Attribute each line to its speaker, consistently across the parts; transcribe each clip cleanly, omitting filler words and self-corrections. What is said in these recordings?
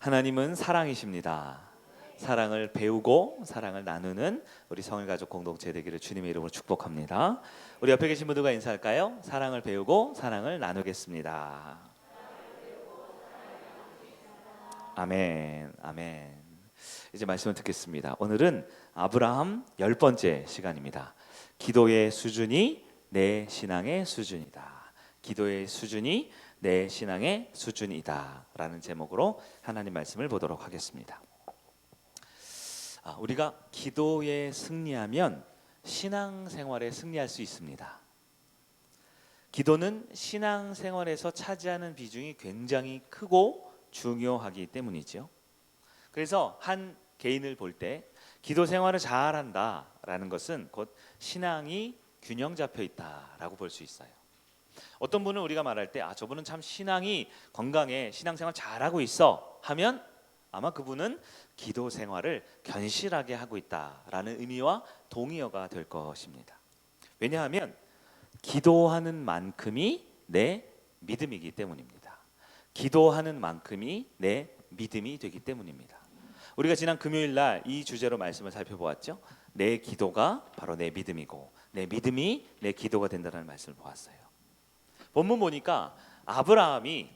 Speaker 1: 하나님은 사랑이십니다. 사랑을 배우고 사랑을 나누는 우리 성일가족 공동체 되기를 주님의 이름으로 축복합니다. 우리 옆에 계신 분들과 인사할까요? 사랑을 배우고 사랑을 나누겠습니다. 아멘, 아멘. 이제 말씀을 듣겠습니다. 오늘은 아브라함 10번째 시간입니다. 기도의 수준이 내 신앙의 수준이다. 기도의 수준이 내 신앙의 수준이다 라는 제목으로 하나님 말씀을 보도록 하겠습니다. 우리가 기도에 승리하면 신앙생활에 승리할 수 있습니다. 기도는 신앙생활에서 차지하는 비중이 굉장히 크고 중요하기 때문이죠. 그래서 한 개인을 볼 때 기도 생활을 잘한다라는 것은 곧 신앙이 균형 잡혀 있다라고 볼 수 있어요. 어떤 분은 우리가 말할 때 저분은 참 신앙이 건강해, 신앙생활 잘하고 있어 하면 아마 그분은 기도 생활을 견실하게 하고 있다라는 의미와 동의어가 될 것입니다. 왜냐하면 기도하는 만큼이 내 믿음이기 때문입니다. 기도하는 만큼이 내 믿음이 되기 때문입니다. 우리가 지난 금요일 날 이 주제로 말씀을 살펴보았죠. 내 기도가 바로 내 믿음이고 내 믿음이 내 기도가 된다는 말씀을 보았어요. 본문 보니까 아브라함이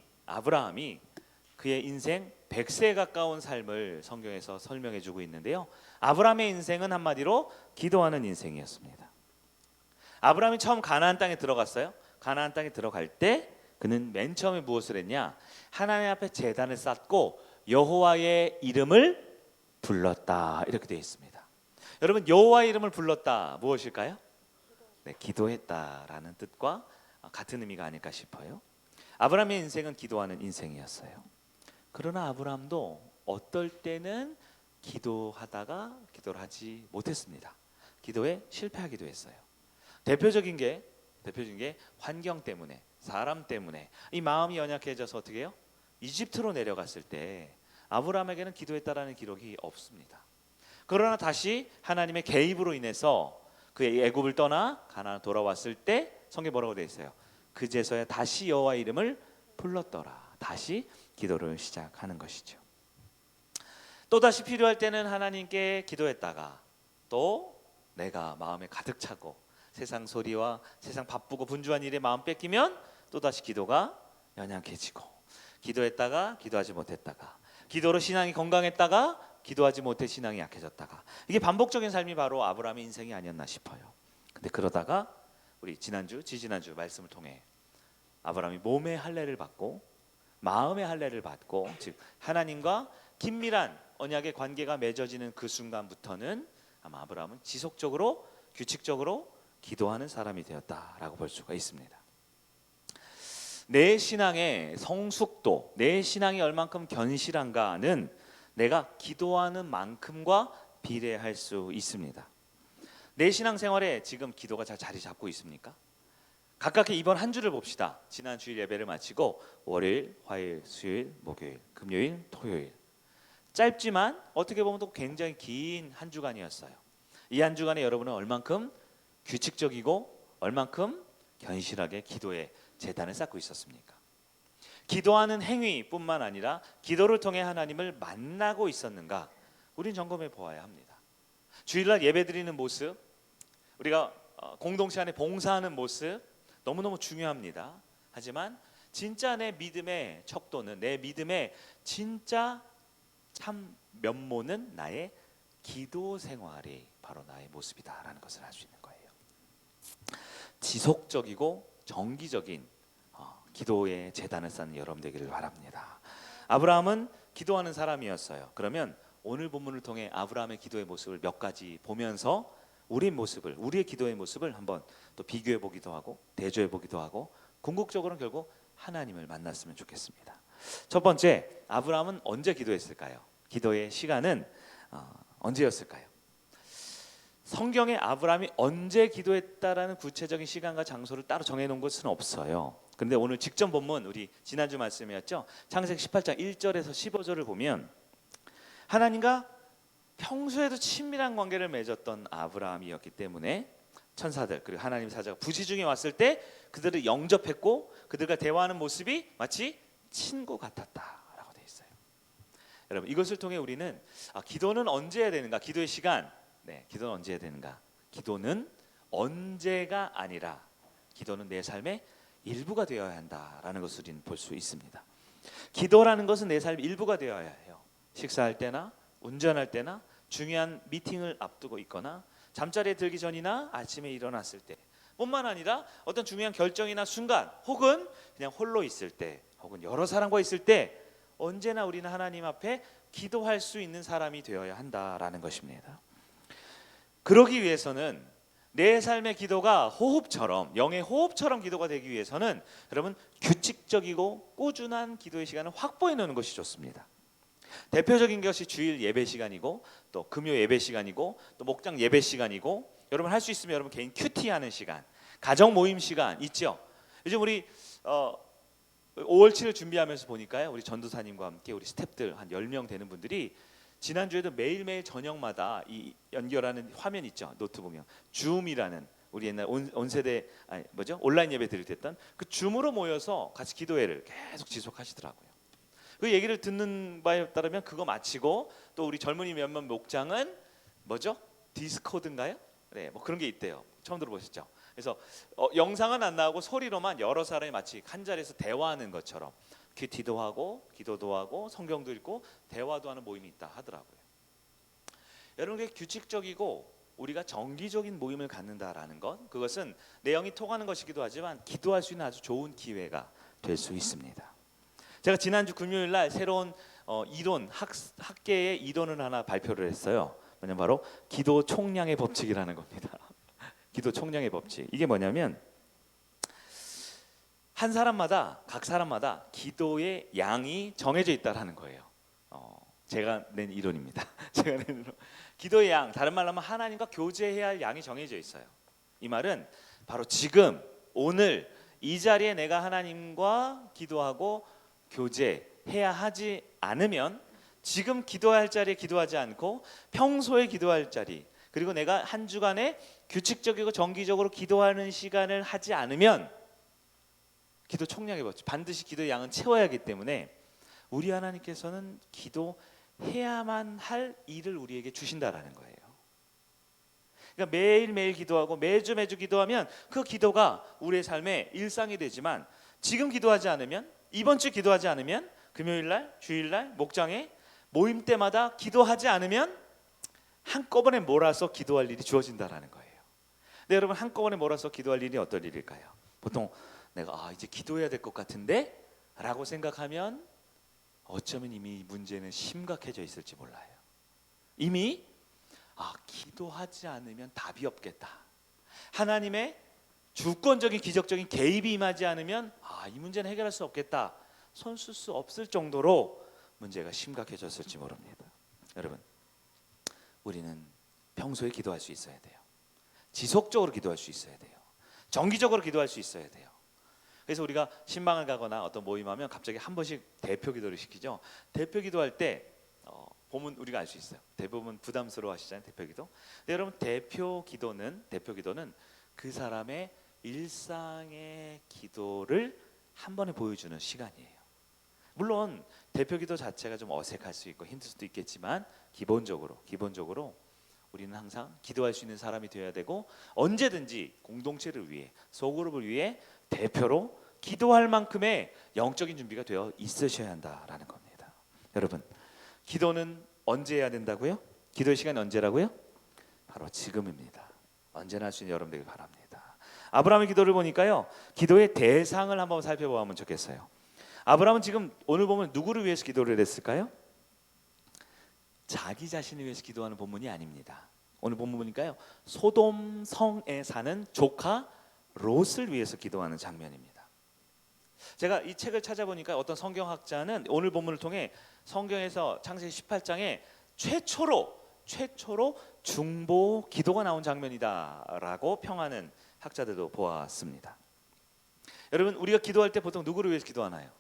Speaker 1: 그의 인생 100세에 가까운 삶을 성경에서 설명해 주고 있는데요. 아브라함의 인생은 한마디로 기도하는 인생이었습니다. 아브라함이 처음 가나안 땅에 들어갔어요. 가나안 땅에 들어갈 때 그는 맨 처음에 무엇을 했냐? 하나님 앞에 제단을 쌓고 여호와의 이름을 불렀다. 이렇게 되어 있습니다. 여러분, 여호와의 이름을 불렀다 무엇일까요? 네, 기도했다라는 뜻과 같은 의미가 아닐까 싶어요. 아브라함의 인생은 기도하는 인생이었어요. 그러나 아브라함도 어떨 때는 기도하다가 기도를 하지 못했습니다. 기도에 실패하기도 했어요. 대표적인 게 환경 때문에, 사람 때문에 이 마음이 연약해져서 어떻게 해요? 이집트로 내려갔을 때 아브라함에게는 기도했다라는 기록이 없습니다. 그러나 다시 하나님의 개입으로 인해서 그의 애굽을 떠나 가나안 돌아왔을 때 성경에 뭐라고 되어 있어요? 그제서야 다시 여호와의 이름을 불렀더라. 다시 기도를 시작하는 것이죠. 또다시 필요할 때는 하나님께 기도했다가 또 내가 마음에 가득 차고 세상 소리와 세상 바쁘고 분주한 일에 마음 뺏기면 또다시 기도가 연약해지고 기도했다가 기도하지 못했다가 기도로 신앙이 건강했다가 기도하지 못해 신앙이 약해졌다가 이게 반복적인 삶이 바로 아브라함의 인생이 아니었나 싶어요. 근데 그러다가 우리 지지난주 말씀을 통해 아브라함이 몸의 할례를 받고 마음의 할례를 받고 즉 하나님과 긴밀한 언약의 관계가 맺어지는 그 순간부터는 아마 아브라함은 지속적으로 규칙적으로 기도하는 사람이 되었다라고 볼 수가 있습니다. 내 신앙의 성숙도, 내 신앙이 얼만큼 견실한가는 내가 기도하는 만큼과 비례할 수 있습니다. 내 신앙생활에 지금 기도가 잘 자리 잡고 있습니까? 가깝게 이번 한 주를 봅시다. 지난 주일 예배를 마치고 월요일, 화요일, 수요일, 목요일, 금요일, 토요일 짧지만 어떻게 보면 또 굉장히 긴 한 주간이었어요. 이 한 주간에 여러분은 얼만큼 규칙적이고 얼만큼 견실하게 기도의 제단을 쌓고 있었습니까? 기도하는 행위뿐만 아니라 기도를 통해 하나님을 만나고 있었는가? 우린 점검해 보아야 합니다. 주일날 예배드리는 모습, 우리가 공동체 안에 봉사하는 모습 너무너무 중요합니다. 하지만 진짜 내 믿음의 척도는, 내 믿음의 진짜 참 면모는 나의 기도 생활이 바로 나의 모습이다라는 것을 알 수 있는 거예요. 지속적이고 정기적인 기도의 제단을 쌓는 여러분 되기를 바랍니다. 아브라함은 기도하는 사람이었어요. 그러면 오늘 본문을 통해 아브라함의 기도의 모습을 몇 가지 보면서 우리의 기도의 모습을 한번 또 비교해 보기도 하고 대조해 보기도 하고 궁극적으로는 결국 하나님을 만났으면 좋겠습니다. 첫 번째, 아브라함은 언제 기도했을까요? 기도의 시간은 언제였을까요? 성경에 아브라함이 언제 기도했다라는 구체적인 시간과 장소를 따로 정해놓은 것은 없어요. 그런데 오늘 직전 본문, 우리 지난주 말씀이었죠. 창세기 18장 1절에서 15절을 보면 하나님과 평소에도 친밀한 관계를 맺었던 아브라함이었기 때문에 천사들 그리고 하나님 사자가 부지중에 왔을 때 그들을 영접했고 그들과 대화하는 모습이 마치 친구 같았다라고 되어 있어요. 여러분 이것을 통해 우리는 기도는 언제 해야 되는가? 기도의 시간. 네, 기도는 언제 해야 되는가? 기도는 언제가 아니라 기도는 내 삶의 일부가 되어야 한다라는 것을 우리는 볼 수 있습니다. 기도라는 것은 내 삶의 일부가 되어야 해요. 식사할 때나 운전할 때나 중요한 미팅을 앞두고 있거나 잠자리에 들기 전이나 아침에 일어났을 때 뿐만 아니라 어떤 중요한 결정이나 순간 혹은 그냥 홀로 있을 때 혹은 여러 사람과 있을 때 언제나 우리는 하나님 앞에 기도할 수 있는 사람이 되어야 한다라는 것입니다. 그러기 위해서는 내 삶의 기도가 호흡처럼, 영의 호흡처럼 기도가 되기 위해서는 여러분 규칙적이고 꾸준한 기도의 시간을 확보해 놓는 것이 좋습니다. 대표적인 것이 주일 예배 시간이고 또 금요 예배 시간이고 또 목장 예배 시간이고 여러분 할 수 있으면 여러분 개인 큐티 하는 시간, 가정 모임 시간 있죠. 요즘 우리 5월 7일 준비하면서 보니까요, 우리 전도사님과 함께 우리 스태프들 한 10명 되는 분들이 지난주에도 매일매일 저녁마다 이 연결하는 화면 있죠. 노트북이요. 줌이라는 우리 옛날 온세대 온라인 예배 드릴 때 했던 그 줌으로 모여서 같이 기도회를 계속 지속하시더라고요. 그 얘기를 듣는 바에 따르면 그거 마치고 또 우리 젊은이 몇몇 목장은 디스코드인가요? 네, 뭐 그런 게 있대요. 처음 들어보셨죠? 그래서 영상은 안 나오고 소리로만 여러 사람이 마치 한 자리에서 대화하는 것처럼 큐티도 하고 기도도 하고 성경도 읽고 대화도 하는 모임이 있다 하더라고요. 여러분, 규칙적이고 우리가 정기적인 모임을 갖는다라는 것, 그것은 내 영이 통하는 것이기도 하지만 기도할 수 있는 아주 좋은 기회가 될 수 있습니다. 제가 지난주 금요일 날 새로운 이론, 학계의 이론을 하나 발표를 했어요. 뭐냐면 바로 기도 총량의 법칙이라는 겁니다. 기도 총량의 법칙. 이게 뭐냐면 각 사람마다 기도의 양이 정해져 있다라는 거예요. 제가 낸 이론입니다. 제가 낸 이론. 기도의 양, 다른 말로 하면 하나님과 교제해야 할 양이 정해져 있어요. 이 말은 바로 지금 오늘 이 자리에 내가 하나님과 기도하고 교제해야 하지 않으면, 지금 기도할 자리에 기도하지 않고 평소에 기도할 자리, 그리고 내가 한 주간에 규칙적이고 정기적으로 기도하는 시간을 하지 않으면 기도 총량의 법칙, 반드시 기도의 양은 채워야 하기 때문에 우리 하나님께서는 기도해야만 할 일을 우리에게 주신다라는 거예요. 그러니까 매일매일 기도하고 매주 기도하면 그 기도가 우리의 삶의 일상이 되지만, 지금 기도하지 않으면, 이번 주 기도하지 않으면, 금요일날, 주일날, 목장에 모임 때마다 기도하지 않으면 한꺼번에 몰아서 기도할 일이 주어진다라는 거예요. 근데 여러분, 한꺼번에 몰아서 기도할 일이 어떤 일일까요? 보통 내가 이제 기도해야 될 것 같은데 라고 생각하면 어쩌면 이미 문제는 심각해져 있을지 몰라요. 이미 기도하지 않으면 답이 없겠다, 하나님의 주권적인 기적적인 개입이 임하지 않으면 이 문제는 해결할 수 없겠다, 손 쓸 수 없을 정도로 문제가 심각해졌을지 모릅니다. 여러분, 우리는 평소에 기도할 수 있어야 돼요. 지속적으로 기도할 수 있어야 돼요. 정기적으로 기도할 수 있어야 돼요. 그래서 우리가 신방을 가거나 어떤 모임하면 갑자기 한 번씩 대표 기도를 시키죠. 대표 기도할 때 보면 우리가 알 수 있어요. 대부분 부담스러워 하시잖아요, 대표 기도. 근데 여러분, 대표 기도는 그 사람의 일상의 기도를 한 번에 보여주는 시간이에요. 물론 대표 기도 자체가 좀 어색할 수 있고 힘들 수도 있겠지만 기본적으로 우리는 항상 기도할 수 있는 사람이 되어야 되고, 언제든지 공동체를 위해, 소그룹을 위해 대표로 기도할 만큼의 영적인 준비가 되어 있으셔야 한다라는 겁니다. 여러분, 기도는 언제 해야 된다고요? 기도의 시간이 언제라고요? 바로 지금입니다. 언제나 할 수 있는 여러분 되길 바랍니다. 아브라함의 기도를 보니까요, 기도의 대상을 한번 살펴보면 좋겠어요. 아브라함은 지금 오늘 보면 누구를 위해서 기도를 했을까요? 자기 자신을 위해서 기도하는 본문이 아닙니다. 오늘 본문 보니까요, 소돔 성에 사는 조카 롯을 위해서 기도하는 장면입니다. 제가 이 책을 찾아보니까 어떤 성경학자는 오늘 본문을 통해 성경에서 창세기 18장에 최초로 중보 기도가 나온 장면이다라고 평하는 학자들도 보았습니다. 여러분, 우리가 기도할 때 보통 누구를 위해서 기도하나요?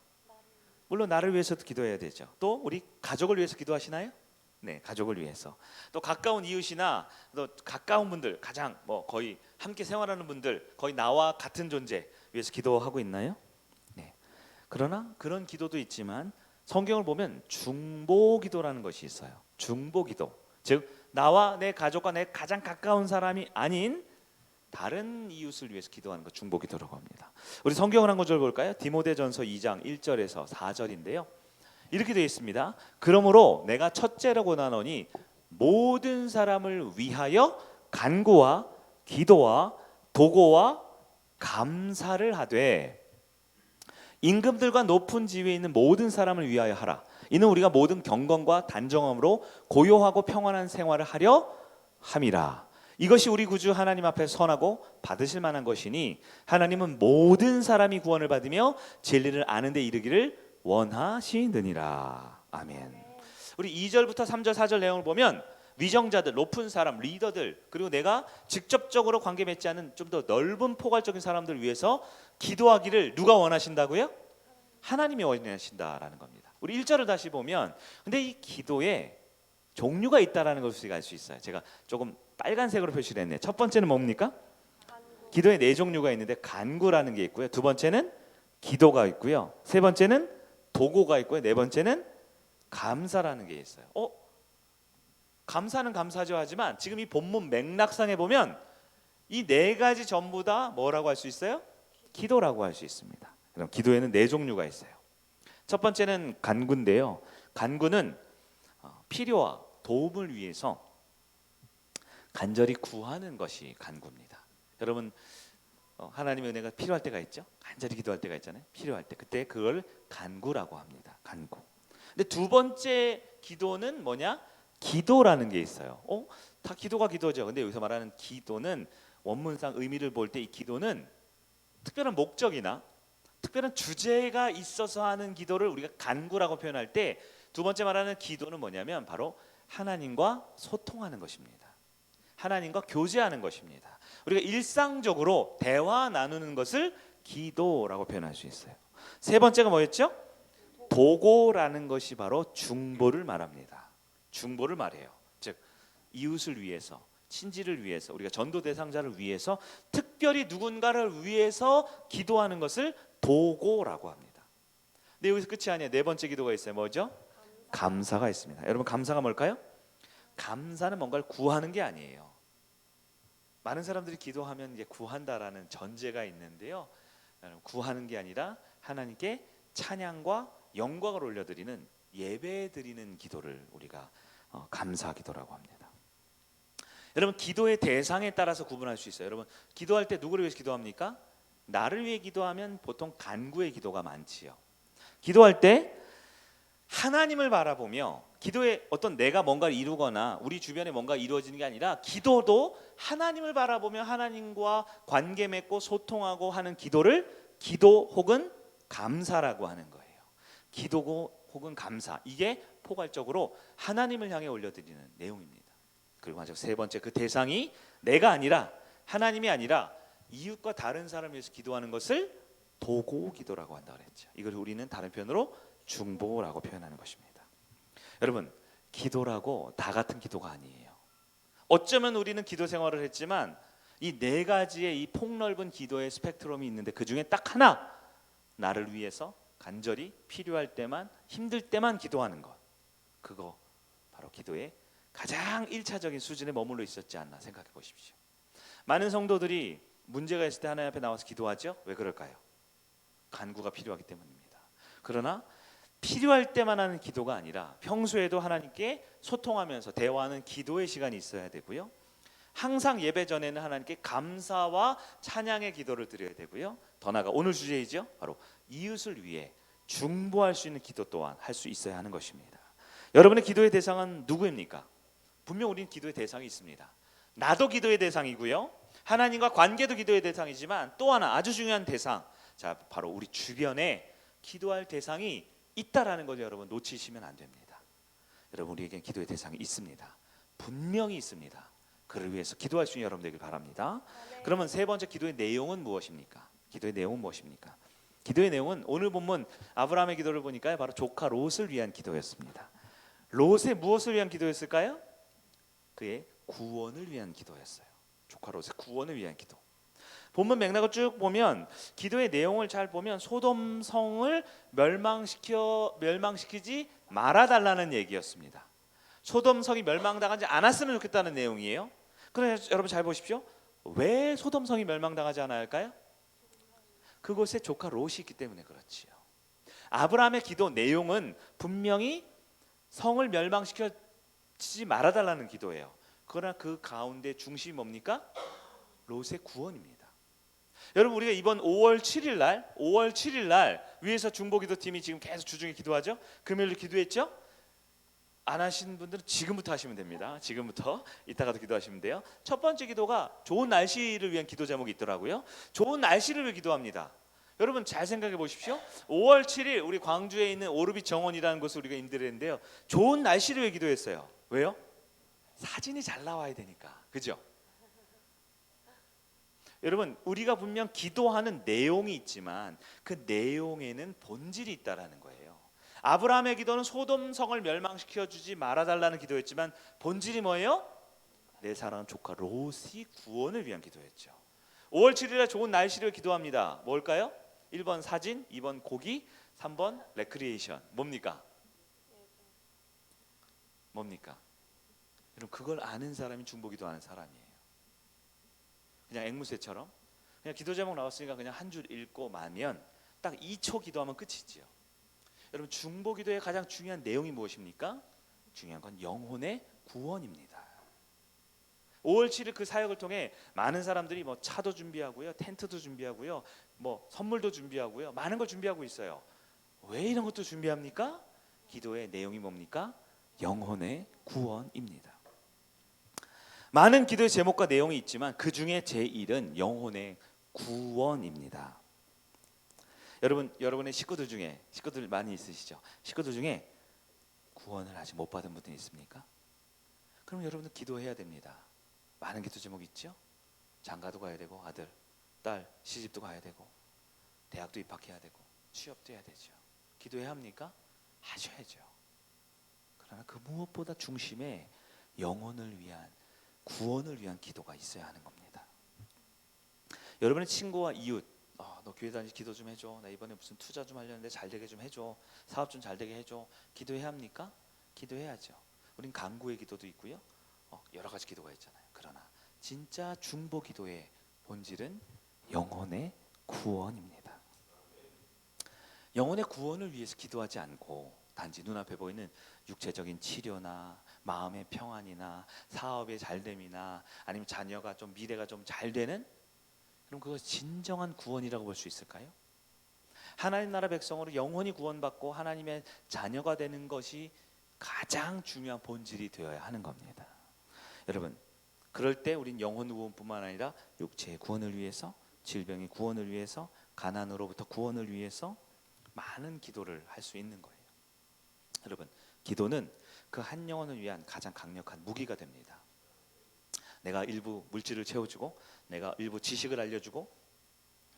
Speaker 1: 물론 나를 위해서도 기도해야 되죠. 또 우리 가족을 위해서 기도하시나요? 네, 가족을 위해서. 또 가까운 이웃이나 또 가까운 분들, 가장 거의 함께 생활하는 분들, 거의 나와 같은 존재 위해서 기도하고 있나요? 네. 그러나 그런 기도도 있지만 성경을 보면 중보기도라는 것이 있어요. 중보기도, 즉 나와 내 가족과 내 가장 가까운 사람이 아닌 다른 이웃을 위해서 기도하는 것, 중보기도라고 합니다. 우리 성경을 한 구절 볼까요? 디모데전서 2장 1절에서 4절인데요. 이렇게 되어 있습니다. 그러므로 내가 첫째로 권하노니 모든 사람을 위하여 간구와 기도와 도고와 감사를 하되 임금들과 높은 지위에 있는 모든 사람을 위하여 하라. 이는 우리가 모든 경건과 단정함으로 고요하고 평안한 생활을 하려 함이라. 이것이 우리 구주 하나님 앞에 선하고 받으실 만한 것이니 하나님은 모든 사람이 구원을 받으며 진리를 아는 데 이르기를 원하시느니라. 아멘. 우리 2절부터 3절 4절 내용을 보면 위정자들, 높은 사람, 리더들, 그리고 내가 직접적으로 관계 맺지 않은 좀 더 넓은 포괄적인 사람들을 위해서 기도하기를 누가 원하신다고요? 하나님이 원하신다라는 겁니다. 우리 1절을 다시 보면 근데 이 기도에 종류가 있다라는 것을 우리가 알 수 있어요. 제가 조금 빨간색으로 표시를 했네요. 첫 번째는 뭡니까? 기도에 4종류가 있는데 간구라는 게 있고요. 두 번째는 기도가 있고요. 세 번째는 도고가 있고요. 네 번째는 감사라는 게 있어요. 감사는 감사죠 하지만 지금 이 본문 맥락상에 보면 이 네 가지 전부 다 뭐라고 할 수 있어요? 기도라고 할 수 있습니다. 그럼 기도에는 4종류가 있어요. 첫 번째는 간구인데요. 간구는 필요와 도움을 위해서 간절히 구하는 것이 간구입니다. 여러분 하나님의 은혜가 필요할 때가 있죠. 간절히 기도할 때가 있잖아요. 필요할 때 그때 그걸 간구라고 합니다. 간구. 근데 두 번째 기도는 뭐냐? 기도라는 게 있어요. 다 기도가 기도죠. 근데 여기서 말하는 기도는 원문상 의미를 볼 때 이 기도는 특별한 목적이나 특별한 주제가 있어서 하는 기도를 우리가 간구라고 표현할 때 두 번째 말하는 기도는 뭐냐면 바로 하나님과 소통하는 것입니다. 하나님과 교제하는 것입니다. 우리가 일상적으로 대화 나누는 것을 기도라고 표현할 수 있어요. 세 번째가 뭐였죠? 도고라는 것이 바로 중보를 말합니다. 중보를 말해요. 즉 이웃을 위해서, 친지를 위해서, 우리가 전도 대상자를 위해서 특별히 누군가를 위해서 기도하는 것을 도고라고 합니다. 근데 여기서 끝이 아니에요. 네 번째 기도가 있어요. 뭐죠? 감사가 있습니다. 여러분 감사가 뭘까요? 감사는 뭔가를 구하는 게 아니에요. 많은 사람들이 기도하면 이제 구한다라는 전제가 있는데요. 구하는 게 아니라 하나님께 찬양과 영광을 올려드리는 예배 드리는 기도를 우리가 감사 기도라고 합니다. 여러분 기도의 대상에 따라서 구분할 수 있어요. 여러분 기도할 때 누구를 위해서 기도합니까? 나를 위해 기도하면 보통 간구의 기도가 많지요. 기도할 때 하나님을 바라보며 기도에 어떤 내가 뭔가를 이루거나 우리 주변에 뭔가 이루어지는 게 아니라 기도도 하나님을 바라보며 하나님과 관계 맺고 소통하고 하는 기도를 기도 혹은 감사라고 하는 거예요. 기도고 혹은 감사, 이게 포괄적으로 하나님을 향해 올려드리는 내용입니다. 그리고 마지막 세 번째, 그 대상이 내가 아니라 하나님이 아니라 이웃과 다른 사람을 위해서 기도하는 것을 도고 기도라고 한다고 그랬죠. 이걸 우리는 다른 표현으로 중보라고 표현하는 것입니다. 여러분 기도라고 다 같은 기도가 아니에요. 어쩌면 우리는 기도 생활을 했지만 이 네 가지의 이 폭넓은 기도의 스펙트럼이 있는데 그 중에 딱 하나, 나를 위해서 간절히 필요할 때만, 힘들 때만 기도하는 것, 그거 바로 기도의 가장 1차적인 수준에 머물러 있었지 않나 생각해 보십시오. 많은 성도들이 문제가 있을 때 하나님 앞에 나와서 기도하죠. 왜 그럴까요? 간구가 필요하기 때문입니다. 그러나 필요할 때만 하는 기도가 아니라 평소에도 하나님께 소통하면서 대화하는 기도의 시간이 있어야 되고요. 항상 예배 전에는 하나님께 감사와 찬양의 기도를 드려야 되고요. 더 나아가 오늘 주제이죠. 바로 이웃을 위해 중보할 수 있는 기도 또한 할 수 있어야 하는 것입니다. 여러분의 기도의 대상은 누구입니까? 분명 우리는 기도의 대상이 있습니다. 나도 기도의 대상이고요. 하나님과 관계도 기도의 대상이지만 또 하나 아주 중요한 대상, 자 바로 우리 주변에 기도할 대상이 있다라는 거죠. 여러분 놓치시면 안 됩니다. 여러분 우리에게 기도의 대상이 있습니다. 분명히 있습니다. 그를 위해서 기도할 수 있는 여러분 되길 바랍니다. 그러면 세 번째 기도의 내용은 무엇입니까? 기도의 내용은 무엇입니까? 기도의 내용은 오늘 본문 아브라함의 기도를 보니까 바로 조카 롯을 위한 기도였습니다. 롯의 무엇을 위한 기도였을까요? 그의 구원을 위한 기도였어요. 조카 롯의 구원을 위한 기도. 본문 맥락을 쭉 보면 기도의 내용을 잘 보면 소돔 성을 멸망시키지 말아달라는 얘기였습니다. 소돔 성이 멸망당하지 않았으면 좋겠다는 내용이에요. 그런데 여러분 잘 보십시오. 왜 소돔 성이 멸망당하지 않아야 할까요? 그곳에 조카 롯이 있기 때문에 그렇지요. 아브라함의 기도 내용은 분명히 성을 멸망시키지 말아달라는 기도예요. 그러나 그 가운데 중심이 뭡니까? 롯의 구원입니다. 여러분 우리가 이번 5월 7일 날 위에서 중보기도팀이 지금 계속 주중에 기도하죠. 금요일로 기도했죠. 안 하신 분들은 지금부터 하시면 됩니다. 지금부터 이따가도 기도하시면 돼요. 첫 번째 기도가 좋은 날씨를 위한 기도 제목이 있더라고요. 좋은 날씨를 위해 기도합니다. 여러분 잘 생각해 보십시오. 5월 7일 우리 광주에 있는 오르빛 정원이라는 곳을 우리가 임대했는데요. 좋은 날씨를 위해 기도했어요. 왜요? 사진이 잘 나와야 되니까. 그죠? 여러분 우리가 분명 기도하는 내용이 있지만 그 내용에는 본질이 있다라는 거예요. 아브라함의 기도는 소돔 성을 멸망시켜 주지 말아달라는 기도였지만 본질이 뭐예요? 내 사랑하는 조카 롯이 구원을 위한 기도였죠. 5월 7일에 좋은 날씨를 기도합니다. 뭘까요? 1번 사진, 2번 고기, 3번 레크리에이션. 뭡니까? 여러분 그걸 아는 사람이 중보기도 하는 사람이에요. 그냥 앵무새처럼 그냥 기도 제목 나왔으니까 그냥 한 줄 읽고 마면 딱 2초 기도하면 끝이지요. 여러분 중보기도의 가장 중요한 내용이 무엇입니까? 중요한 건 영혼의 구원입니다. 5월 7일 그 사역을 통해 많은 사람들이 뭐 차도 준비하고요, 텐트도 준비하고요, 뭐 선물도 준비하고요, 많은 걸 준비하고 있어요. 왜 이런 것도 준비합니까? 기도의 내용이 뭡니까? 영혼의 구원입니다. 많은 기도의 제목과 내용이 있지만 그 중에 제1은 영혼의 구원입니다. 여러분의 식구들 많이 있으시죠? 식구들 중에 구원을 아직 못 받은 분들이 있습니까? 그럼 여러분은 기도해야 됩니다. 많은 기도 제목이 있죠? 장가도 가야 되고 아들, 딸, 시집도 가야 되고 대학도 입학해야 되고 취업도 해야 되죠. 기도해야 합니까? 하셔야죠. 그러나 그 무엇보다 중심에 영혼을 위한 구원을 위한 기도가 있어야 하는 겁니다. 여러분의 친구와 이웃, 너 교회 다니지 기도 좀 해줘. 나 이번에 무슨 투자 좀 하려는데 잘 되게 좀 해줘. 사업 좀 잘 되게 해줘. 기도해야 합니까? 기도해야죠. 우린 간구의 기도도 있고요. 여러 가지 기도가 있잖아요. 그러나 진짜 중보 기도의 본질은 영혼의 구원입니다. 영혼의 구원을 위해서 기도하지 않고 단지 눈앞에 보이는 육체적인 치료나 마음의 평안이나 사업의 잘됨이나 아니면 자녀가 좀 미래가 좀 잘 되는, 그럼 그것이 진정한 구원이라고 볼 수 있을까요? 하나님 나라 백성으로 영혼이 구원받고 하나님의 자녀가 되는 것이 가장 중요한 본질이 되어야 하는 겁니다. 여러분 그럴 때 우린 영혼 구원뿐만 아니라 육체의 구원을 위해서, 질병의 구원을 위해서, 가난으로부터 구원을 위해서 많은 기도를 할 수 있는 거예요. 여러분 기도는 그 한 영혼을 위한 가장 강력한 무기가 됩니다. 내가 일부 물질을 채워주고, 내가 일부 지식을 알려주고,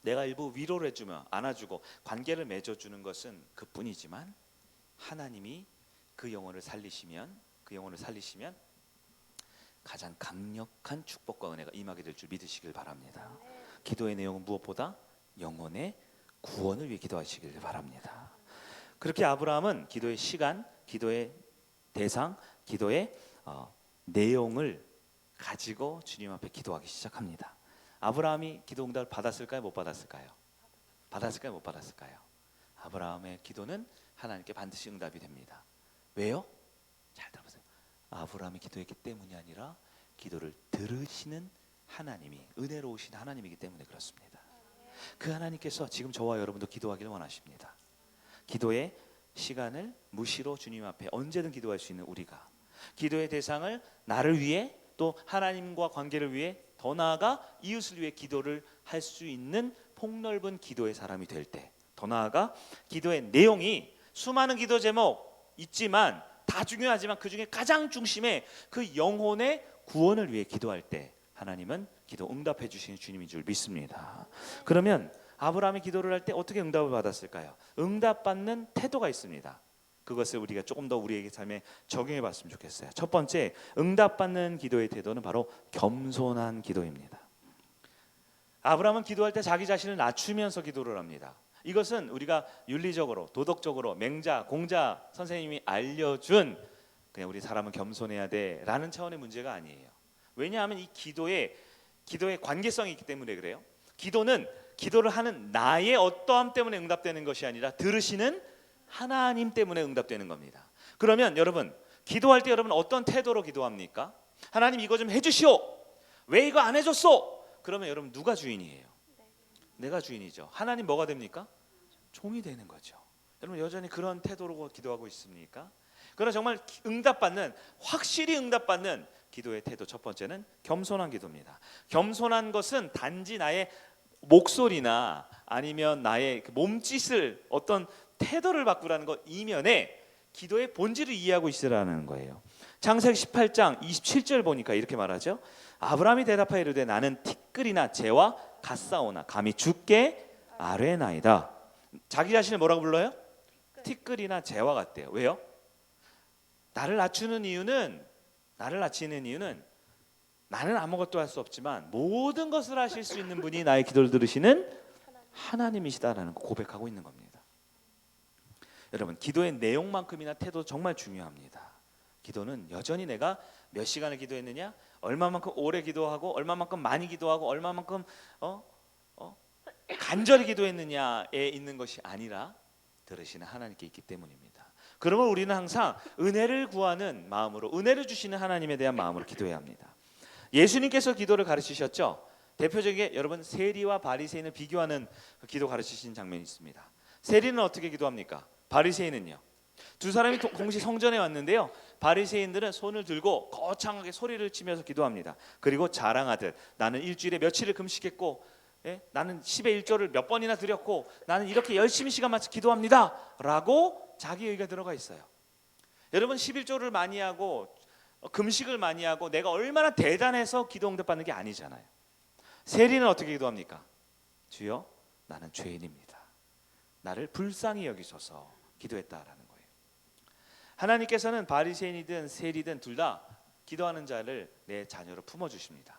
Speaker 1: 내가 일부 위로를 해주며 안아주고 관계를 맺어주는 것은 그뿐이지만 하나님이 그 영혼을 살리시면 가장 강력한 축복과 은혜가 임하게 될 줄 믿으시길 바랍니다. 기도의 내용은 무엇보다 영혼의 구원을 위해 기도하시길 바랍니다. 그렇게 아브라함은 기도의 시간, 기도의 대상, 기도의 내용을 가지고 주님 앞에 기도하기 시작합니다. 아브라함이 기도 응답을 받았을까요? 못 받았을까요? 받았을까요? 못 받았을까요? 아브라함의 기도는 하나님께 반드시 응답이 됩니다. 왜요? 잘 들어보세요. 아브라함이 기도했기 때문이 아니라 기도를 들으시는 하나님이, 은혜로우신 하나님이기 때문에 그렇습니다. 그 하나님께서 지금 저와 여러분도 기도하기를 원하십니다. 기도의 시간을 무시로 주님 앞에 언제든 기도할 수 있는 우리가, 기도의 대상을 나를 위해 또 하나님과 관계를 위해, 더 나아가 이웃을 위해 기도를 할 수 있는 폭넓은 기도의 사람이 될 때, 더 나아가 기도의 내용이 수많은 기도 제목 있지만 다 중요하지만 그 중에 가장 중심에 그 영혼의 구원을 위해 기도할 때 하나님은 기도 응답해 주시는 주님인 줄 믿습니다. 그러면 아브라함이 기도를 할 때 어떻게 응답을 받았을까요? 응답받는 태도가 있습니다. 그것을 우리가 조금 더 우리에게 삶에 적용해 봤으면 좋겠어요. 첫 번째, 응답받는 기도의 태도는 바로 겸손한 기도입니다. 아브라함은 기도할 때 자기 자신을 낮추면서 기도를 합니다. 이것은 우리가 윤리적으로, 도덕적으로 맹자, 공자 선생님이 알려준 그냥 우리 사람은 겸손해야 돼라는 차원의 문제가 아니에요. 왜냐하면 이 기도의 관계성이 있기 때문에 그래요. 기도는 기도를 하는 나의 어떠함 때문에 응답되는 것이 아니라 들으시는 하나님 때문에 응답되는 겁니다. 그러면 여러분, 기도할 때 여러분 어떤 태도로 기도합니까? 하나님 이거 좀 해주시오. 왜 이거 안 해줬소? 그러면 여러분 누가 주인이에요? 내가 주인이죠. 하나님 뭐가 됩니까? 종이 되는 거죠. 여러분 여전히 그런 태도로 기도하고 있습니까? 그러나 정말 확실히 응답받는 기도의 태도, 첫 번째는 겸손한 기도입니다. 겸손한 것은 단지 나의 목소리나 아니면 나의 몸짓을 어떤 태도를 바꾸라는 것 이면에 기도의 본질을 이해하고 있으라는 거예요. 창세기 18장 27절 보니까 이렇게 말하죠. 아브라함이 대답하여 이르되 나는 티끌이나 재와 갓사오나 감히 주께 아뢰나이다. 자기 자신을 뭐라고 불러요? 티끌이나 재와 같대요. 왜요? 나를 낮추는 이유는 나는 아무것도 할 수 없지만 모든 것을 하실 수 있는 분이 나의 기도를 들으시는 하나님이시다라는 거 고백하고 있는 겁니다. 여러분, 기도의 내용만큼이나 태도 정말 중요합니다. 기도는 여전히 내가 몇 시간을 기도했느냐, 얼마만큼 오래 기도하고, 얼마만큼 많이 기도하고, 얼마만큼 간절히 기도했느냐에 있는 것이 아니라 들으시는 하나님께 있기 때문입니다. 그러면 우리는 항상 은혜를 구하는 마음으로, 은혜를 주시는 하나님에 대한 마음으로 기도해야 합니다. 예수님께서 기도를 가르치셨죠. 대표적인 여러분 세리와 바리새인을 비교하는 기도 가르치신 장면이 있습니다. 세리는 어떻게 기도합니까? 바리새인은요. 두 사람이 동시 성전에 왔는데요. 바리새인들은 손을 들고 거창하게 소리를 치면서 기도합니다. 그리고 자랑하듯 나는 일주일에 며칠을 금식했고, 나는 10의 1조를 몇 번이나 드렸고, 나는 이렇게 열심히 시간 맞춰 기도합니다 라고 자기 의가 들어가 있어요. 여러분 11조를 많이 하고 금식을 많이 하고 내가 얼마나 대단해서 기도 응답받는 게 아니잖아요. 세리는 어떻게 기도합니까? 주여 나는 죄인입니다. 나를 불쌍히 여기소서 기도했다라는 거예요. 하나님께서는 바리새인이든 세리든 둘 다 기도하는 자를 내 자녀로 품어주십니다.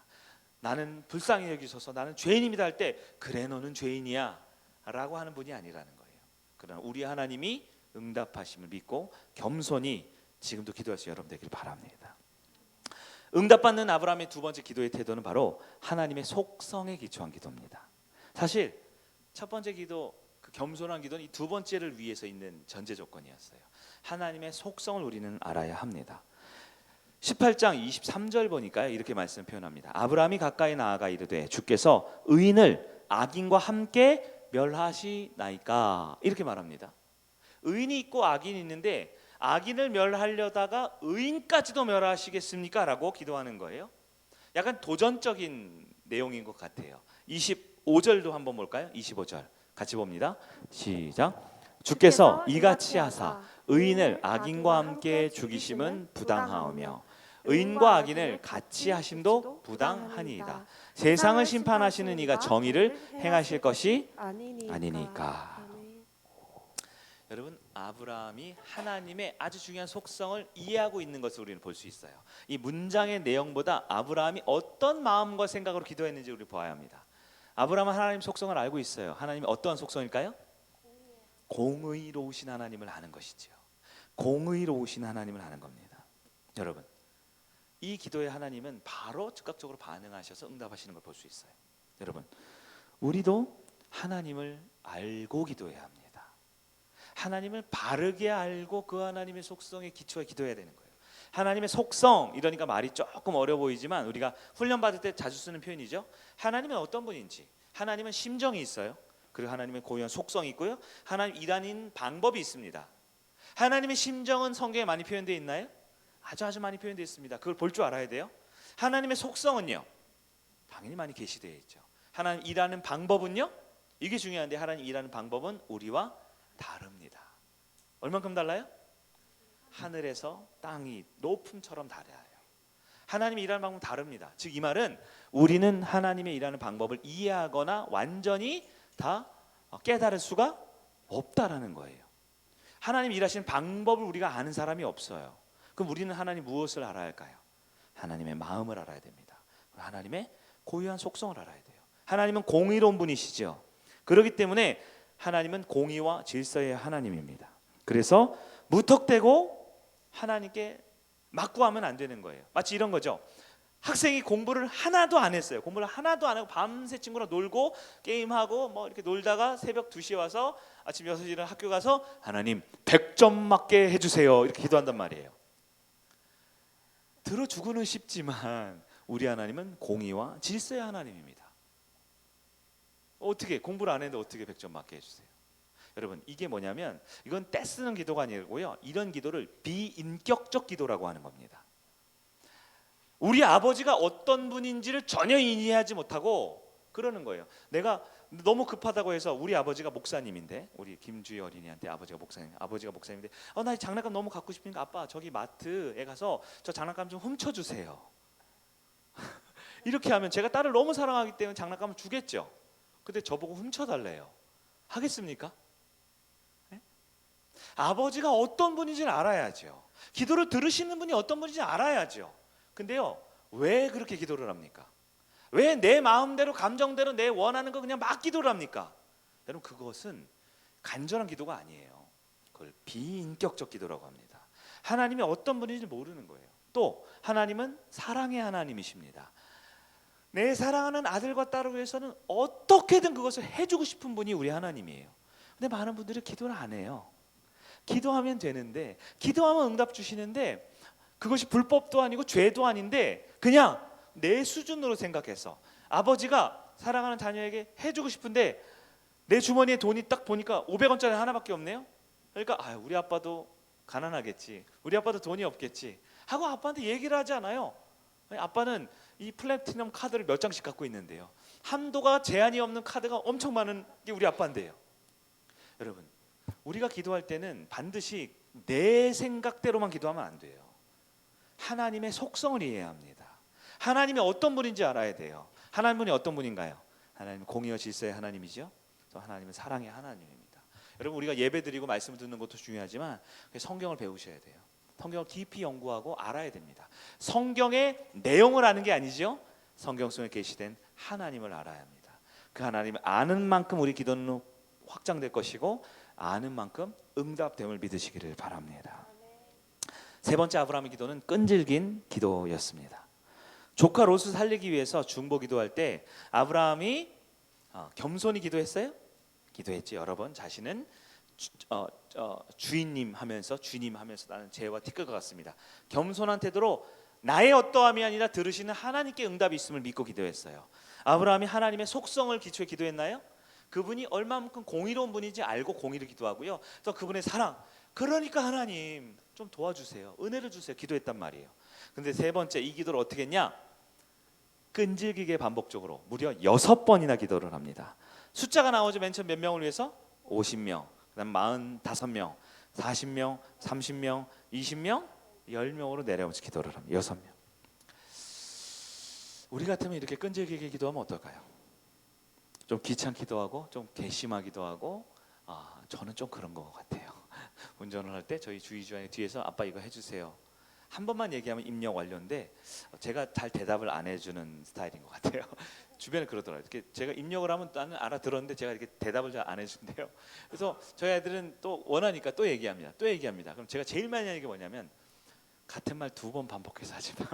Speaker 1: 나는 불쌍히 여기소서, 나는 죄인입니다 할 때 그래 너는 죄인이야 라고 하는 분이 아니라는 거예요. 그러나 우리 하나님이 응답하심을 믿고 겸손히 지금도 기도할 수 여러분 되길 바랍니다. 응답받는 아브라함의 두 번째 기도의 태도는 바로 하나님의 속성에 기초한 기도입니다. 사실 첫 번째 기도, 그 겸손한 기도는 이 두 번째를 위해서 있는 전제 조건이었어요. 하나님의 속성을 우리는 알아야 합니다. 18장 23절 보니까 이렇게 말씀 표현합니다. 아브라함이 가까이 나아가 이르되 주께서 의인을 악인과 함께 멸하시나이까, 이렇게 말합니다. 의인이 있고 악인이 있는데 악인을 멸하려다가 의인까지도 멸하시겠습니까? 라고 기도하는 거예요. 약간 도전적인 내용인 것 같아요. 25절도 한번 볼까요? 25절 같이 봅니다. 시작. 주께서 이같이 하사 의인을 악인과 함께 죽이심은 부당하오며 의인과 악인을 같이 하심도 부당하니이다. 세상을 심판하시는 이가 정의를 행하실 것이 아니니까. 여러분, 아브라함이 하나님의 아주 중요한 속성을 이해하고 있는 것을 우리는 볼 수 있어요. 이 문장의 내용보다 아브라함이 어떤 마음과 생각으로 기도했는지 우리 보아야 합니다. 아브라함은 하나님 속성을 알고 있어요. 하나님이 어떠한 속성일까요? 공의로우신 하나님을 아는 것이죠. 공의로우신 하나님을 아는 겁니다. 여러분, 이 기도의 하나님은 바로 즉각적으로 반응하셔서 응답하시는 걸 볼 수 있어요. 여러분, 우리도 하나님을 알고 기도해야 합니다. 하나님을 바르게 알고 그 하나님의 속성에 기초해 기도해야 되는 거예요. 하나님의 속성, 이러니까 말이 조금 어려 보이지만 우리가 훈련 받을 때 자주 쓰는 표현이죠. 하나님은 어떤 분인지, 하나님은 심정이 있어요. 그리고 하나님의 고유한 속성이 있고요. 하나님 일하는 방법이 있습니다. 하나님의 심정은 성경에 많이 표현되어 있나요? 아주 많이 표현되어 있습니다. 그걸 볼 줄 알아야 돼요. 하나님의 속성은요, 당연히 많이 계시되어 있죠. 하나님 일하는 방법은요, 이게 중요한데 하나님 일하는 방법은 우리와 다릅니다. 얼만큼 달라요? 하늘에서 땅이 높음처럼 달라요. 하나님이 일하는 방법은 다릅니다. 즉 이 말은 우리는 하나님의 일하는 방법을 이해하거나 완전히 다 깨달을 수가 없다라는 거예요. 하나님 일하시는 방법을 우리가 아는 사람이 없어요. 그럼 우리는 하나님 무엇을 알아야 할까요? 하나님의 마음을 알아야 됩니다. 하나님의 고유한 속성을 알아야 돼요. 하나님은 공의로운 분이시죠. 그렇기 때문에 하나님은 공의와 질서의 하나님입니다. 그래서 무턱대고 하나님께 막 구하면 안 되는 거예요. 마치 이런 거죠. 학생이 공부를 하나도 안 했어요. 공부를 하나도 안 하고 밤새 친구랑 놀고 게임하고 뭐 이렇게 놀다가 새벽 2시에 와서 아침 6시에 일어나 학교 가서 하나님 100점 맞게 해주세요 이렇게 기도한단 말이에요. 들어주고는 싶지만 우리 하나님은 공의와 질서의 하나님입니다. 어떻게 공부를 안 했는데 어떻게 100점 맞게 해주세요? 여러분, 이게 뭐냐면 이건 떼쓰는 기도가 아니고요, 이런 기도를 비인격적 기도라고 하는 겁니다. 우리 아버지가 어떤 분인지를 전혀 이해하지 못하고 그러는 거예요. 내가 너무 급하다고 해서, 우리 아버지가 목사님인데, 우리 김주희 어린이한테 아버지가 목사님인데 나 장난감 너무 갖고 싶으니까 아빠 저기 마트에 가서 저 장난감 좀 훔쳐주세요. 이렇게 하면 제가 딸을 너무 사랑하기 때문에 장난감을 주겠죠. 근데 저보고 훔쳐달래요. 하겠습니까? 네? 아버지가 어떤 분인지를 알아야죠. 기도를 들으시는 분이 어떤 분인지 알아야죠. 근데요, 왜 그렇게 기도를 합니까? 왜 내 마음대로 감정대로 내 원하는 거 그냥 막 기도를 합니까? 여러분, 그것은 간절한 기도가 아니에요. 그걸 비인격적 기도라고 합니다. 하나님이 어떤 분인지 모르는 거예요. 또 하나님은 사랑의 하나님이십니다. 내 사랑하는 아들과 딸을 위해서는 어떻게든 그것을 해주고 싶은 분이 우리 하나님이에요. 근데 많은 분들이 기도를 안 해요. 기도하면 되는데, 기도하면 응답 주시는데 그것이 불법도 아니고 죄도 아닌데 그냥 내 수준으로 생각해서, 아버지가 사랑하는 자녀에게 해주고 싶은데 내 주머니에 돈이 딱 보니까 500원짜리 하나밖에 없네요. 그러니까 우리 아빠도 가난하겠지, 우리 아빠도 돈이 없겠지 하고 아빠한테 얘기를 하지 않아요. 아빠는 이 플래티넘 카드를 몇 장씩 갖고 있는데요, 한도가 제한이 없는 카드가 엄청 많은 게 우리 아빠인데요. 여러분, 우리가 기도할 때는 반드시 내 생각대로만 기도하면 안 돼요. 하나님의 속성을 이해해야 합니다. 하나님이 어떤 분인지 알아야 돼요. 하나님은 어떤 분인가요? 하나님은 공의와 질서의 하나님이죠. 또 하나님은 사랑의 하나님입니다. 여러분, 우리가 예배 드리고 말씀을 듣는 것도 중요하지만 성경을 배우셔야 돼요. 성경을 깊이 연구하고 알아야 됩니다. 성경의 내용을 아는 게 아니죠. 성경 속에 계시된 하나님을 알아야 합니다. 그 하나님을 아는 만큼 우리 기도는 확장될 것이고, 아는 만큼 응답됨을 믿으시기를 바랍니다. 세 번째 아브라함의 기도는 끈질긴 기도였습니다. 조카 롯을 살리기 위해서 중보 기도할 때 아브라함이 겸손히 기도했어요? 기도했지. 여러 번 자신은 주인님 하면서 나는 죄와 티끌과 같습니다. 겸손한 태도로 나의 어떠함이 아니라 들으시는 하나님께 응답이 있음을 믿고 기도했어요. 아브라함이 하나님의 속성을 기초에 기도했나요? 그분이 얼마만큼 공의로운 분인지 알고 공의를 기도하고요, 또 그분의 사랑, 그러니까 하나님 좀 도와주세요, 은혜를 주세요 기도했단 말이에요. 근데 세 번째, 이 기도를 어떻게 했냐? 끈질기게 반복적으로 무려 6번이나 기도를 합니다. 숫자가 나오죠. 맨 처음 몇 명을 위해서? 50명, 그다음 45명, 40명, 30명, 20명, 10명으로 내려오면서 기도를 합니다. 6명. 우리 같으면 이렇게 끈질기게 기도하면 어떨까요? 좀 귀찮기도 하고 좀 괘씸하기도 하고, 저는 좀 그런 것 같아요. 운전을 할 때 저희 주의주안이 뒤에서 아빠 이거 해주세요 한 번만 얘기하면 입력 완료인데 제가 잘 대답을 안 해주는 스타일인 것 같아요. 주변에 그러더라고요. 이렇게 제가 입력을 하면 나는 알아들었는데 제가 이렇게 대답을 잘 안 해준대요. 그래서 저희 아이들은 또 원하니까 또 얘기합니다. 그럼 제가 제일 많이 하는 게 뭐냐면, 같은 말 2번 반복해서 하지 마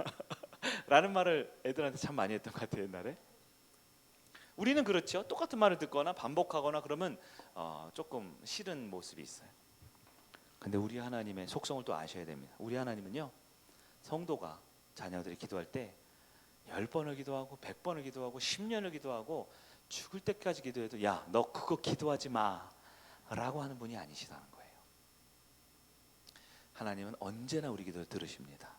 Speaker 1: 라는 말을 애들한테 참 많이 했던 것 같아요. 옛날에 우리는 그렇죠. 똑같은 말을 듣거나 반복하거나 그러면 조금 싫은 모습이 있어요. 근데 우리 하나님의 속성을 또 아셔야 됩니다. 우리 하나님은요, 성도가, 자녀들이 기도할 때 10번을 기도하고 100번을 기도하고 10년을 기도하고 죽을 때까지 기도해도 야, 너 그거 기도하지 마 라고 하는 분이 아니시다는 거예요. 하나님은 언제나 우리 기도를 들으십니다.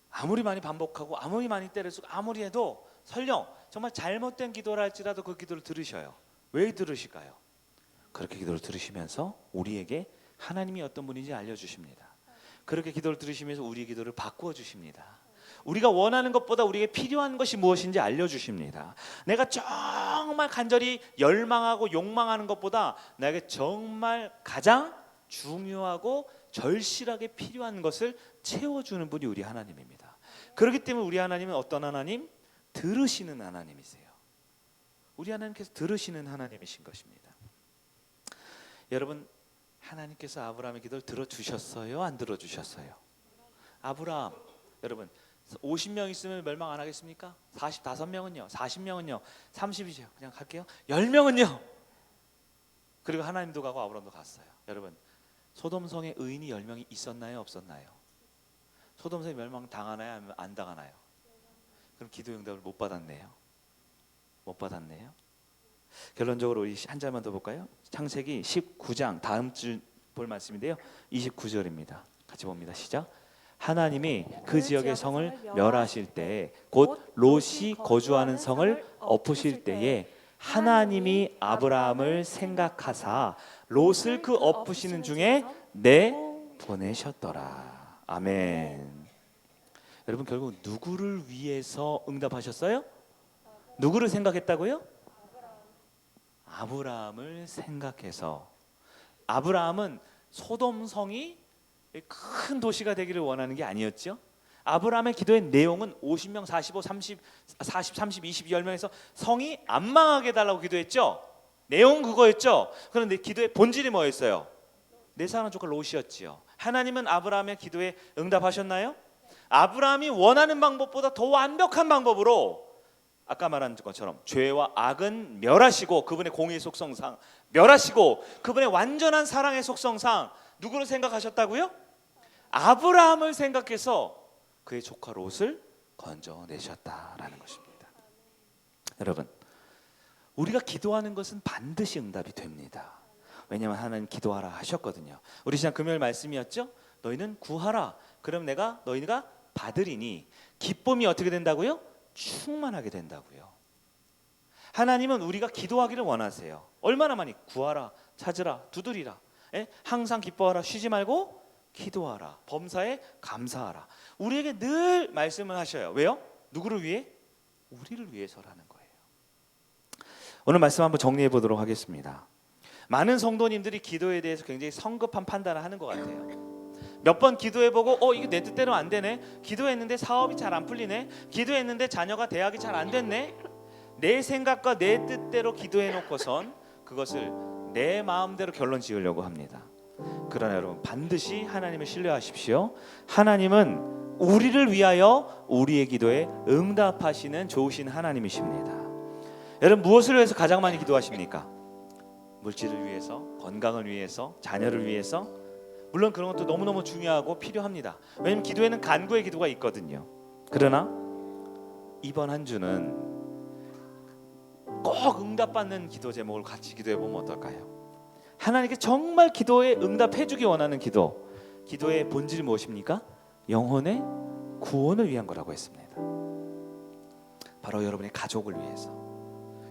Speaker 1: 아무리 많이 반복하고 아무리 많이 때려쓰고 아무리 해도 설령 정말 잘못된 기도를 할지라도 그 기도를 들으셔요. 왜 들으실까요? 그렇게 기도를 들으시면서 우리에게 하나님이 어떤 분인지 알려주십니다. 그렇게 기도를 들으시면서 우리의 기도를 바꾸어 주십니다. 우리가 원하는 것보다 우리에게 필요한 것이 무엇인지 알려주십니다. 내가 정말 간절히 열망하고 욕망하는 것보다 나에게 정말 가장 중요하고 절실하게 필요한 것을 채워주는 분이 우리 하나님입니다. 그렇기 때문에 우리 하나님은 어떤 하나님? 들으시는 하나님이세요. 우리 하나님께서 들으시는 하나님이신 것입니다. 여러분, 하나님께서 아브라함의 기도를 들어주셨어요? 안 들어주셨어요? 아브라함, 여러분 50명 있으면 멸망 안 하겠습니까? 45명은요? 40명은요? 30이죠. 그냥 갈게요. 10명은요? 그리고 하나님도 가고 아브라함도 갔어요. 여러분, 소돔성에 의인이 10명이 있었나요? 없었나요? 소돔성에 멸망 당하나요? 아니면 안 당하나요? 그럼 기도 응답을 못 받았네요. 못 받았네요. 결론적으로 우리 한 절만 더 볼까요? 창세기 19장 다음 주 볼 말씀인데요. 29절입니다. 같이 봅니다. 시작. 하나님이 그 지역의 성을 멸하실 때에 곧 롯이 거주하는 성을 엎으실 때에 하나님이 아브라함을 생각하사 롯을 그 엎으시는 중에 내보내셨더라. 아멘. 여러분, 결국 누구를 위해서 응답하셨어요? 누구를 생각했다고요? 아브라함을 생각해서. 아브라함은 소돔성이 큰 도시가 되기를 원하는 게 아니었죠. 아브라함의 기도의 내용은 50명, 45, 30, 40, 30, 20, 10명에서 성이 안 망하게 해달라고 기도했죠. 내용은 그거였죠. 그런데 기도의 본질이 뭐였어요? 내 사랑하는 조카 롯이었지요. 하나님은 아브라함의 기도에 응답하셨나요? 아브라함이 원하는 방법보다 더 완벽한 방법으로 아까 말한 것처럼 죄와 악은 멸하시고 그분의 공의의 속성상 멸하시고 그분의 완전한 사랑의 속성상 누구를 생각하셨다고요? 아브라함을 생각해서 그의 조카 롯을 건져내셨다라는 것입니다. 여러분, 우리가 기도하는 것은 반드시 응답이 됩니다. 왜냐하면 하나님 기도하라 하셨거든요. 우리 지난 금요일 말씀이었죠. 너희는 구하라. 그럼 내가 너희가 받으리니 기쁨이 어떻게 된다고요? 충만하게 된다고요. 하나님은 우리가 기도하기를 원하세요. 얼마나 많이 구하라, 찾으라, 두드리라. 항상 기뻐하라, 쉬지 말고 기도하라, 범사에 감사하라. 우리에게 늘 말씀을 하셔요. 왜요? 누구를 위해? 우리를 위해서라는 거예요. 오늘 말씀 한번 정리해 보도록 하겠습니다. 많은 성도님들이 기도에 대해서 굉장히 성급한 판단을 하는 것 같아요. 몇 번 기도해보고 이게 내 뜻대로 안 되네. 기도했는데 사업이 잘 안 풀리네. 기도했는데 자녀가 대학이 잘 안 됐네. 내 생각과 내 뜻대로 기도해놓고선 그것을 내 마음대로 결론 지으려고 합니다. 그러나 여러분, 반드시 하나님을 신뢰하십시오. 하나님은 우리를 위하여 우리의 기도에 응답하시는 좋으신 하나님이십니다. 여러분, 무엇을 위해서 가장 많이 기도하십니까? 물질을 위해서, 건강을 위해서, 자녀를 위해서. 물론 그런 것도 너무너무 중요하고 필요합니다. 왜냐하면 기도에는 간구의 기도가 있거든요. 그러나 이번 한 주는 꼭 응답받는 기도 제목을 같이 기도해보면 어떨까요? 하나님께 정말 기도에 응답해주기 원하는 기도. 기도의 본질이 무엇입니까? 영혼의 구원을 위한 거라고 했습니다. 바로 여러분의 가족을 위해서,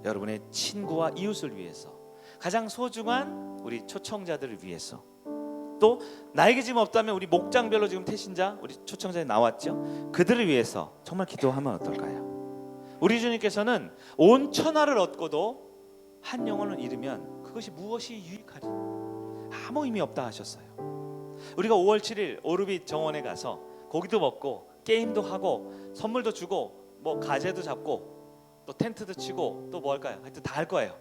Speaker 1: 여러분의 친구와 이웃을 위해서, 가장 소중한 우리 초청자들을 위해서, 또 나에게 지금 없다면 우리 목장별로 지금 태신자 우리 초청자에 나왔죠. 그들을 위해서 정말 기도하면 어떨까요? 우리 주님께서는 온 천하를 얻고도 한 영혼을 잃으면 그것이 무엇이 유익하리? 아무 의미 없다 하셨어요. 우리가 5월 7일 오르빛 정원에 가서 고기도 먹고 게임도 하고 선물도 주고 뭐 가재도 잡고 또 텐트도 치고 또 뭐 할까요? 하여튼 다 할 거예요.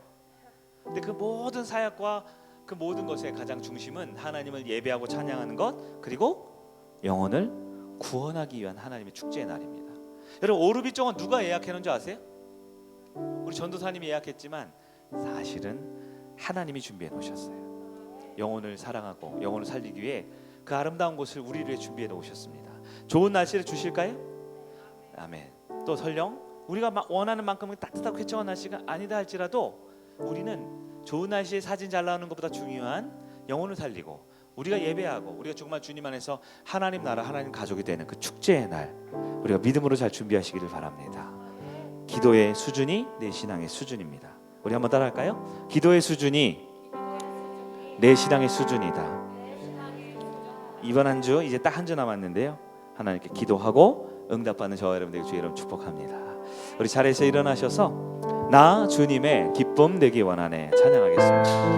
Speaker 1: 근데 그 모든 사역과 그 모든 것의 가장 중심은 하나님을 예배하고 찬양하는 것, 그리고 영혼을 구원하기 위한 하나님의 축제의 날입니다. 여러분, 오르빛 정원 누가 예약해 놓은 줄 아세요? 우리 전도사님이 예약했지만 사실은 하나님이 준비해 놓으셨어요. 영혼을 사랑하고 영혼을 살리기 위해 그 아름다운 곳을 우리를 위해 준비해 놓으셨습니다. 좋은 날씨를 주실까요? 아멘. 또 설령 우리가 원하는 만큼 따뜻하고 쾌청한 날씨가 아니다 할지라도 우리는 좋은 날씨에 사진 잘 나오는 것보다 중요한 영혼을 살리고 우리가 예배하고 우리가 정말 주님 안에서 하나님 나라, 하나님 가족이 되는 그 축제의 날, 우리가 믿음으로 잘 준비하시기를 바랍니다. 기도의 수준이 내 신앙의 수준입니다. 우리 한번 따라할까요? 기도의 수준이 내 신앙의 수준이다. 이번 한 주 이제 딱 한 주 남았는데요, 하나님께 기도하고 응답받는 저와 여러분들에게 주의 이름 축복합니다. 우리 자리에서 일어나셔서 나 주님의 기쁨 되기 원하네 찬양하겠습니다.